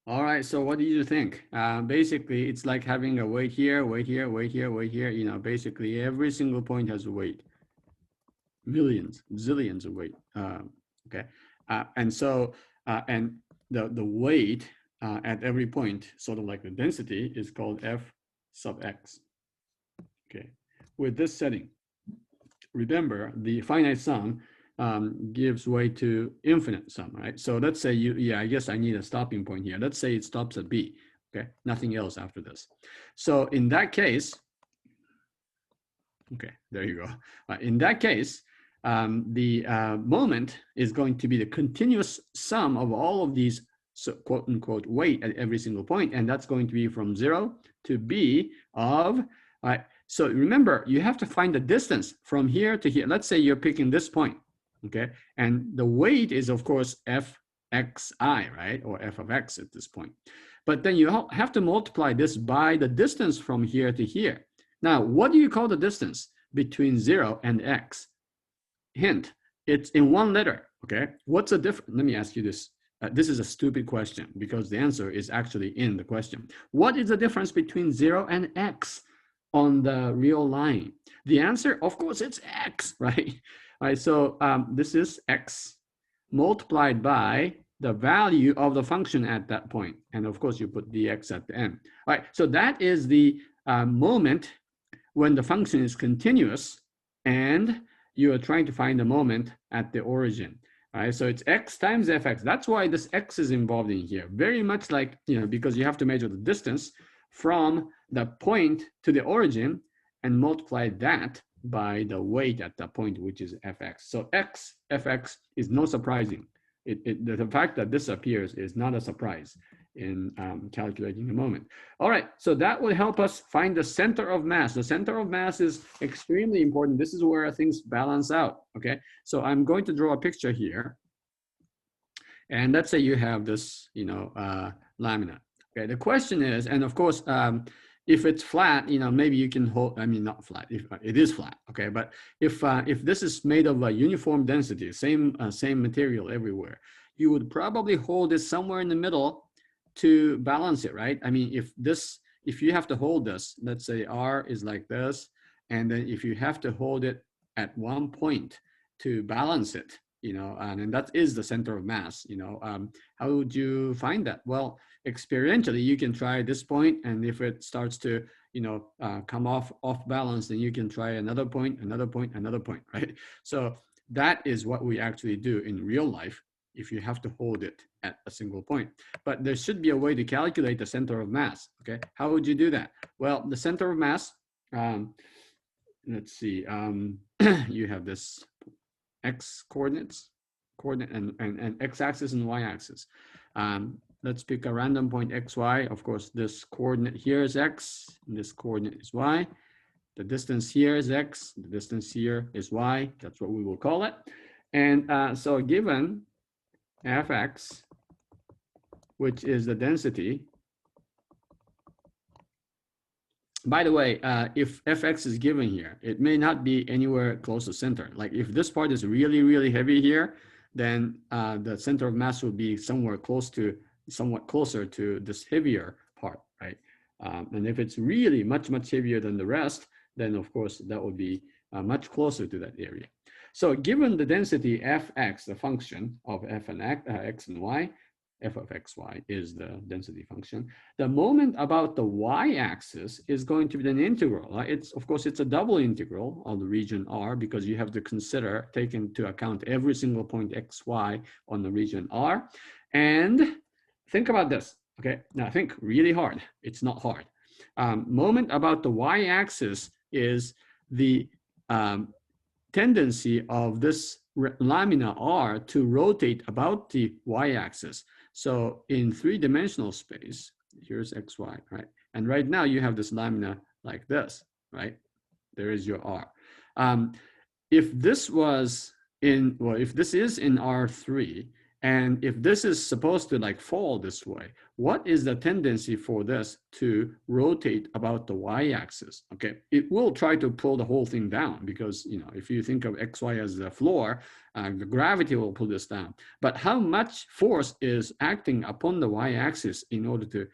All right, so what do you think? Basically, it's like having a weight here, weight here, weight here, weight here. You know, basically every single point has a weight, millions, zillions of weight. Okay, and so and the weight at every point, sort of like the density, is called F sub x. Okay, with this setting, remember the finite sum gives way to infinite sum, right? So let's say yeah, I guess I need a stopping point here. Let's say it stops at B, okay? Nothing else after this. So in that case, okay, there you go. In that case, the moment is going to be the continuous sum of all of these quote unquote weight at every single point, and that's going to be from 0 to B of, so remember, you have to find the distance from here to here. Let's say you're picking this point, okay? And the weight is, of course, fxi, right? Or f of x at this point. But then you have to multiply this by the distance from here to here. Now, what do you call the distance between 0 and x? Hint, it's in one letter, okay? What's the difference? Let me ask you this. This is a stupid question because the answer is actually in the question. What is the difference between 0 and x on the real line? The answer, of course, it's x, right? All right, so this is x multiplied by the value of the function at that point. And of course, you put dx at the end. All right, so that is the moment when the function is continuous and you are trying to find the moment at the origin. All right, so it's x times fx. That's why this x is involved in here. Very much like, because you have to measure the distance from the point to the origin and multiply that by the weight at that point, which is fx. So x, fx is no surprising. The fact that this appears is not a surprise in calculating the moment. All right, so that would help us find the center of mass. The center of mass is extremely important. This is where things balance out, okay? So I'm going to draw a picture here. And let's say you have this, lamina. Okay, the question is, and of course, if it's flat, maybe you can hold, I mean, not flat, if it is flat, okay? But if this is made of a uniform density, same material everywhere, you would probably hold it somewhere in the middle to balance it, right? I mean, if you have to hold this, let's say R is like this, and then if you have to hold it at one point to balance it, and that is the center of mass, how would you find that? Well, experientially, you can try this point, and if it starts to, come off balance, then you can try another point, another point, another point, right? So that is what we actually do in real life if you have to hold it at a single point. But there should be a way to calculate the center of mass, okay? How would you do that? Well, the center of mass, let's see, you have this x coordinate and x-axis and y-axis. Let's pick a random point xy. Of course, this coordinate here is x, and this coordinate is y. The distance here is x, the distance here is y. That's what we will call it. And so given fx, which is the density. By the way, if fx is given here, it may not be anywhere close to center. Like if this part is really, really heavy here, then the center of mass will be somewhat closer to this heavier part, right? And if it's really much, much heavier than the rest, then of course that would be much closer to that area. So given the density fx, the function of f and x and y, f of xy is the density function. The moment about the y-axis is going to be an integral. Of course, it's a double integral on the region R because you have to take into account every single point xy on the region R. And think about this, okay? Now think really hard. It's not hard. Moment about the y-axis is the tendency of this lamina R to rotate about the y-axis. So in three-dimensional space, here's xy, right? And right now you have this lamina like this, right? There is your R. If this is in R3, And if this is supposed to like fall this way, what is the tendency for this to rotate about the y-axis? Okay, it will try to pull the whole thing down because, you know, if you think of xy as the floor, the gravity will pull this down. But how much force is acting upon the y-axis in order to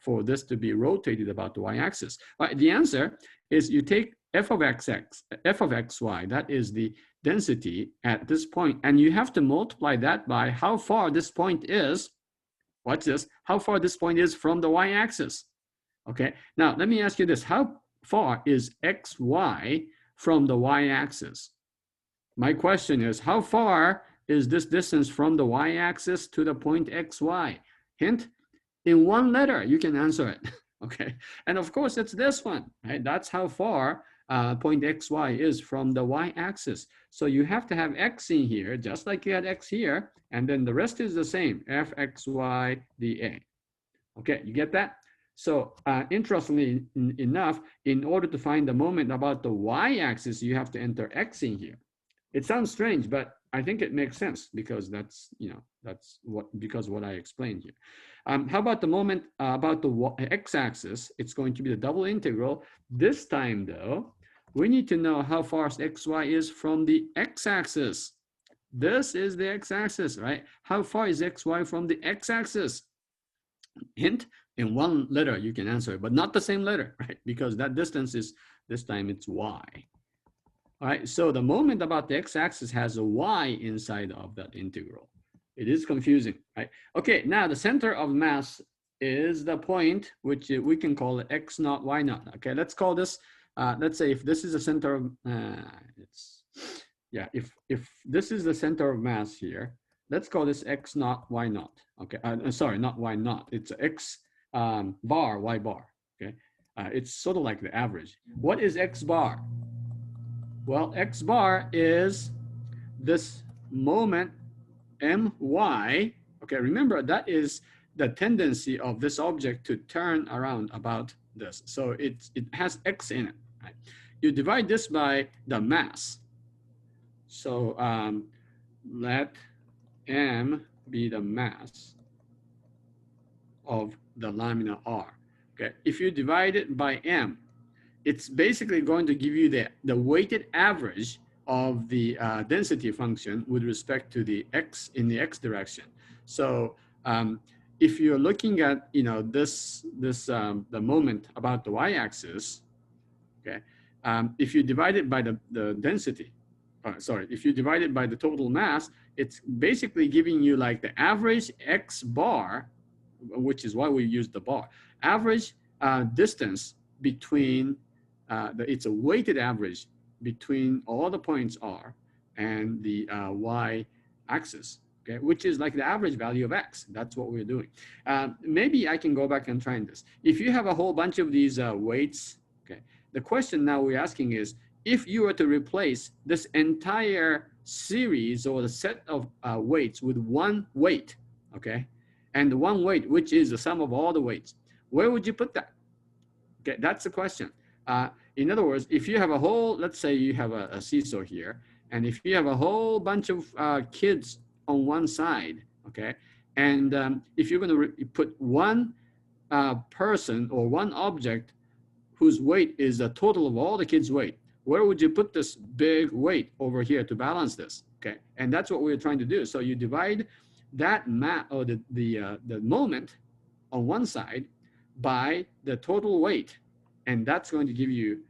for this to be rotated about the y-axis? The answer is you take f of xy, that is the density at this point, and you have to multiply that by how far this point is. Watch this, how far this point is from the y-axis. Okay, now let me ask you this, how far is xy from the y-axis? My question is, how far is this distance from the y-axis to the point xy? Hint, in one letter, you can answer it. Okay, and of course, it's this one, right? That's how far point xy is from the y-axis. So you have to have x in here, just like you had x here, and then the rest is the same, fxy dA. Okay, you get that? So interestingly enough, in order to find the moment about the y-axis, you have to enter x in here. It sounds strange, but I think it makes sense because that's, you know, that's what I explained here. How about the moment about the x-axis? It's going to be the double integral. This time, though, we need to know how far xy is from the x-axis. This is the x-axis, right? How far is xy from the x-axis? Hint, in one letter you can answer it, but not the same letter, right? Because that distance is, this time it's y. All right, so the moment about the x-axis has a y inside of that integral. It is confusing, right? Okay, now the center of mass is the point, which we can call it x naught, y naught. Okay, let's call this, let's say if this is the center of, if this is the center of mass here, let's call this x naught, y naught. Okay, sorry, not y naught, it's x bar, y bar, okay? It's sort of like the average. What is x bar? Well, x bar is this moment my. Okay, remember that is the tendency of this object to turn around about this. So it has x in it, right? You divide this by the mass. So let m be the mass of the lamina r. Okay, if you divide it by m, it's basically going to give you the weighted average of the density function with respect to the x in the x direction. So if you're looking at, you know, the moment about the y-axis, okay, if you divide it by the density, if you divide it by the total mass, it's basically giving you like the average x bar, which is why we use the bar, average distance between it's a weighted average between all the points R and the y-axis, okay, which is like the average value of x. That's what we're doing. Maybe I can go back and try this. If you have a whole bunch of these weights, okay, the question now we're asking is, if you were to replace this entire series or the set of weights with one weight, okay, and the one weight, which is the sum of all the weights, where would you put that? Okay, that's the question. In other words, if you have a whole, let's say you have a seesaw here, and if you have a whole bunch of kids on one side, okay, and if you're going to put one person or one object whose weight is the total of all the kids' weight, where would you put this big weight over here to balance this? Okay, and that's what we're trying to do. So you divide that or the moment on one side by the total weight, and that's going to give you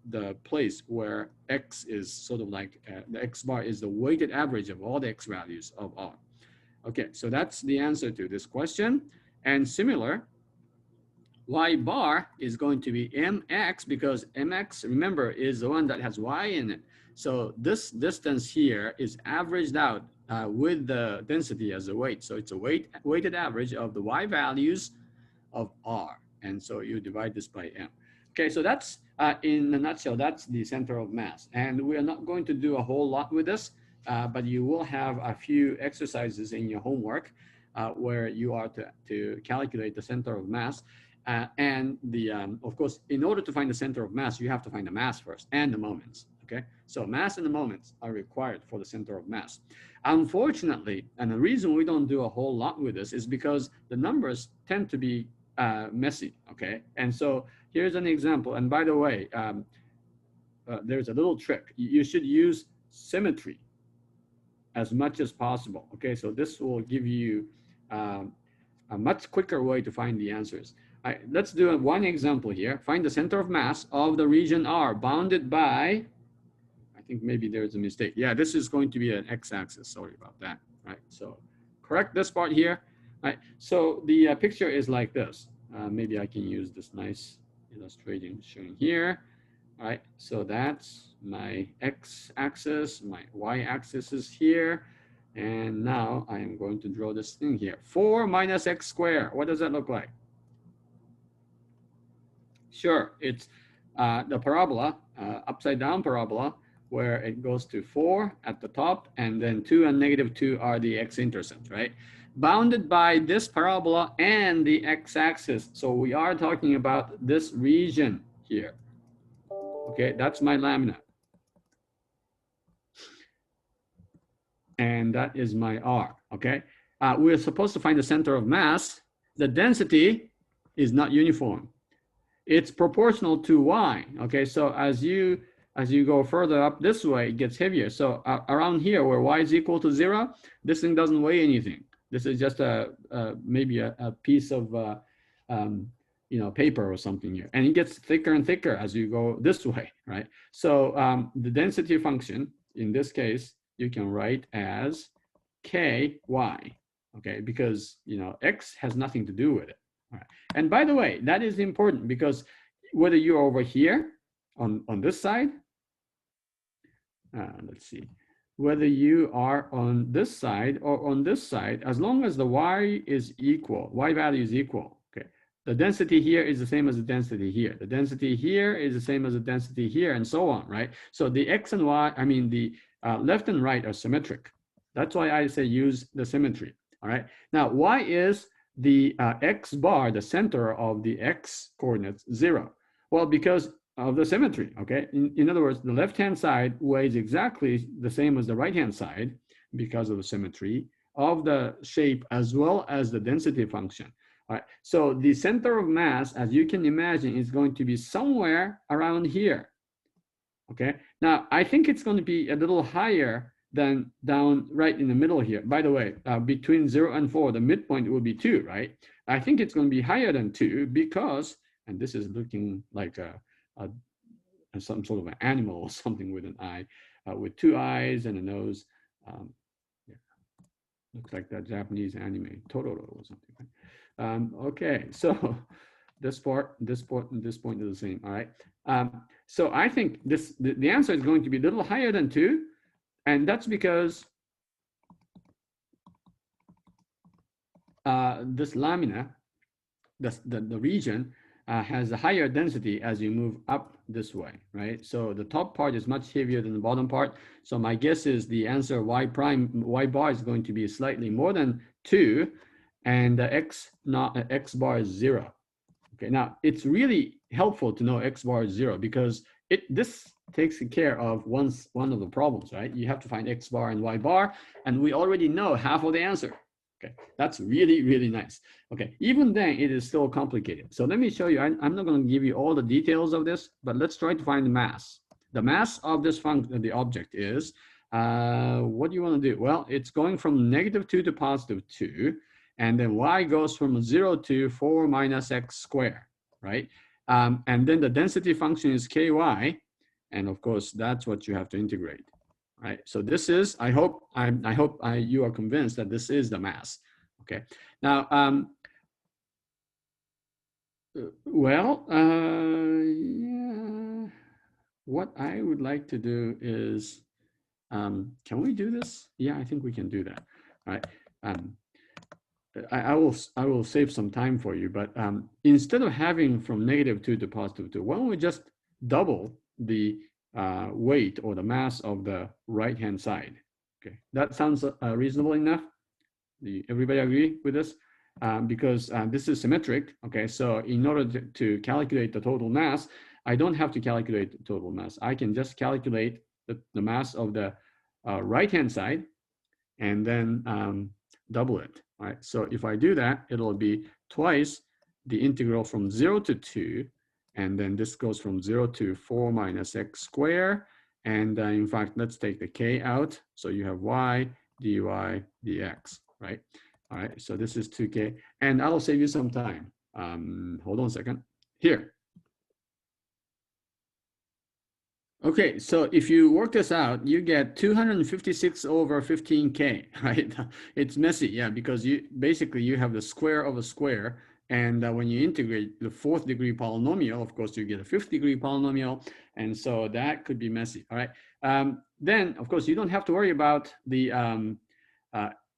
the place where x is sort of like the x bar is the weighted average of all the x values of R. Okay, so that's the answer to this question. And similar, y bar is going to be mx, because mx, remember, is the one that has y in it. So this distance here is averaged out with the density as a weight. So it's a weighted average of the y values of R. And so you divide this by m. Okay, so that's in a nutshell, that's the center of mass. And we are not going to do a whole lot with this, but you will have a few exercises in your homework where you are to calculate the center of mass. And of course, in order to find the center of mass, you have to find the mass first and the moments. okay? So mass and the moments are required for the center of mass. Unfortunately, and the reason we don't do a whole lot with this is because the numbers tend to be messy, okay? And so here's an example. And by the way, there's a little trick. You should use symmetry as much as possible, okay? So this will give you um, a much quicker way to find the answers. All right, let's do one example here. Find the center of mass of the region R bounded by, I think maybe there's a mistake. Yeah, this is going to be an x-axis. Sorry about that. Right. So correct this part here. Right. So the picture is like this. Maybe I can use this nice illustration showing here. All right. So that's my x-axis. My y-axis is here. And now I am going to draw this thing here. 4 minus x squared. What does that look like? Sure, it's the parabola, upside down parabola, where it goes to 4 at the top, and then 2 and negative 2 are the x-intercepts, right? Bounded by this parabola and the x-axis. So we are talking about this region here. Okay, that's my lamina. And that is my R, okay? We're supposed to find the center of mass. The density is not uniform. It's proportional to y, okay? So as you go further up this way, it gets heavier. So around here where y is equal to 0, this thing doesn't weigh anything. This is just maybe a piece of paper or something here. And it gets thicker and thicker as you go this way, right? So the density function, in this case, you can write as ky, okay? Because, x has nothing to do with it. All right. And by the way, that is important because whether you're over here on this side, let's see, whether you are on this side or on this side, as long as the y is equal, y value is equal, okay, the density here is the same as the density here. The density here is the same as the density here, and so on, right? So the x and y, I mean, the left and right are symmetric. That's why I say use the symmetry, all right? Now, y is the x bar, the center of the x coordinates, 0. Well, because of the symmetry, okay? In other words, the left-hand side weighs exactly the same as the right-hand side because of the symmetry of the shape as well as the density function. All right, so the center of mass, as you can imagine, is going to be somewhere around here, okay? Now, I think it's going to be a little higher than down right in the middle here. By the way, between 0 and 4, the midpoint will be 2, right? I think it's going to be higher than 2 because, and this is looking like some sort of an animal or something with an eye, with 2 eyes and a nose. Yeah. Looks like that Japanese anime, Totoro or something. Right? Okay, so this part, and this point are the same, all right? So I think the answer is going to be a little higher than 2, and that's because this lamina, the region, has a higher density as you move up this way, right? So the top part is much heavier than the bottom part. So my guess is the answer y bar is going to be slightly more than 2, and the x bar is 0. Okay, now it's really helpful to know x bar is 0 because this takes care of one of the problems, right? You have to find x bar and y bar, and we already know half of the answer. Okay, that's really, really nice. Okay, even then it is still complicated. So let me show you, I'm not going to give you all the details of this, but let's try to find the mass. The mass of this function, the object is, what do you want to do? Well, it's going from -2 to +2, and then y goes from 0 to 4 minus x squared, right? And then the density function is ky, and of course, that's what you have to integrate. Right, so this is, I hope you are convinced that this is the mass. Okay, now, yeah, what I would like to do is, can we do this? Yeah, I think we can do that. All right, I will save some time for you, but instead of having from -2 to +2, why don't we just double the weight or the mass of the right-hand side? Okay, that sounds reasonable enough. Everybody agree with this? Because this is symmetric. Okay, so in order to calculate the total mass, I don't have to calculate the total mass. I can just calculate the mass of the right-hand side and then double it. All right. So if I do that, it'll be twice the integral from 0 to 2. And then this goes from 0 to 4 minus x squared. And in fact, let's take the k out. So you have y dy dx, right? All right. So this is 2k. And I'll save you some time. Hold on a second. Here. Okay, so if you work this out, you get 256 over 15k, right? It's messy, yeah, because you basically you have the square of a square, and when you integrate the 4th degree polynomial, of course, you get a 5th degree polynomial, and so that could be messy, all right? Then, of course, you don't have to worry about the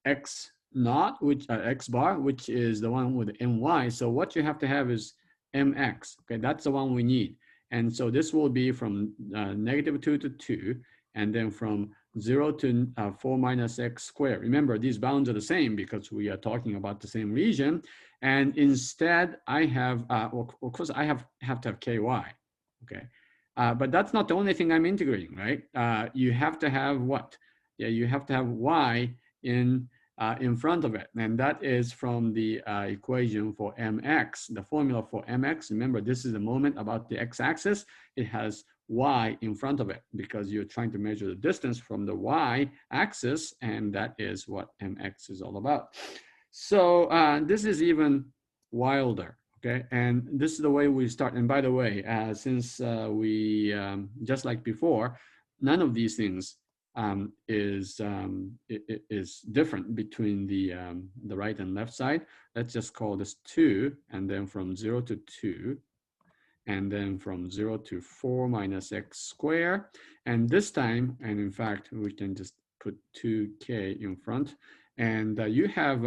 x naught, which x bar, which is the one with my. So what you have to have is mx, okay? That's the one we need. And so this will be from -2 to 2, and then from 0 to 4 minus x squared. Remember, these bounds are the same because we are talking about the same region. And instead, I have, well, of course, I have to have ky, okay? But that's not the only thing I'm integrating, right? You have to have what? Yeah, you have to have y in front of it. And that is from the equation for mx, the formula for mx. Remember, this is the moment about the x-axis. It has y in front of it because you're trying to measure the distance from the y-axis, and that is what mx is all about. So this is even wilder, okay? And this is the way we start. And by the way, since we, just like before, none of these things is different between the right and left side. Let's just call this 2, and then from 0 to 2, and then from 0 to 4 minus x squared. And this time, and in fact, we can just put 2k in front, and you have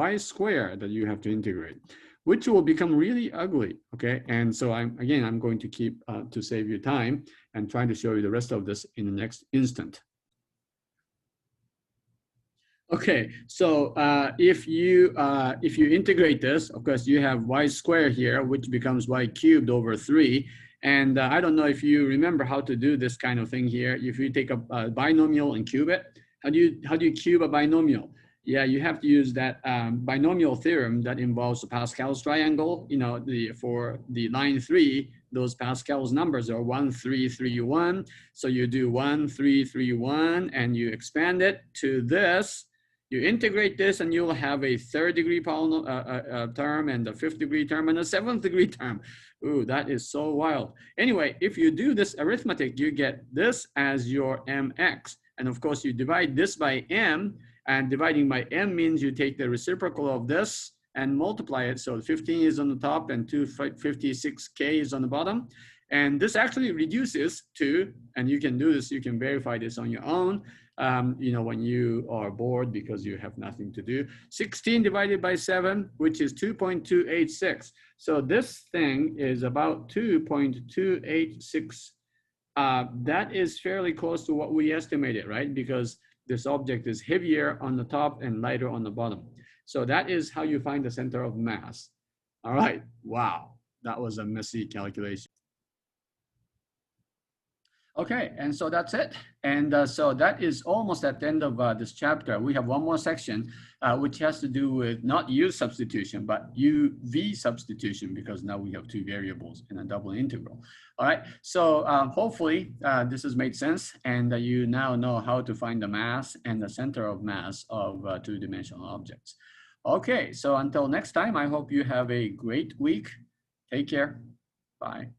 y squared that you have to integrate, which will become really ugly, okay? And so I'm going to keep, to save you time, and trying to show you the rest of this in the next instant. Okay, so if you integrate this, of course, you have y squared here, which becomes y cubed over 3. And I don't know if you remember how to do this kind of thing here. If you take a binomial and cube it, how do you cube a binomial? Yeah, you have to use that binomial theorem that involves the Pascal's triangle. You know, for the line 3, those Pascal's numbers are 1, 3, 3, 1. So you do 1, 3, 3, 1, and you expand it to this. You integrate this, and you'll have a 3rd degree term, and a 5th degree term, and a 7th degree term. Ooh, that is so wild. Anyway, if you do this arithmetic, you get this as your mx. And of course, you divide this by m, and dividing by m means you take the reciprocal of this and multiply it. So 15 is on the top and 256k is on the bottom. And this actually reduces to, and you can do this, you can verify this on your own, you know, when you are bored because you have nothing to do. 16 divided by 7, which is 2.286. So this thing is about 2.286. That is fairly close to what we estimated, right? Because this object is heavier on the top and lighter on the bottom. So that is how you find the center of mass. All right, wow, that was a messy calculation. Okay, and so that's it. And so that is almost at the end of this chapter. We have one more section, which has to do with not U substitution, but UV substitution, because now we have 2 variables in a double integral. All right, so hopefully this has made sense, and you now know how to find the mass and the center of mass of 2-dimensional objects. Okay, so until next time, I hope you have a great week. Take care. Bye.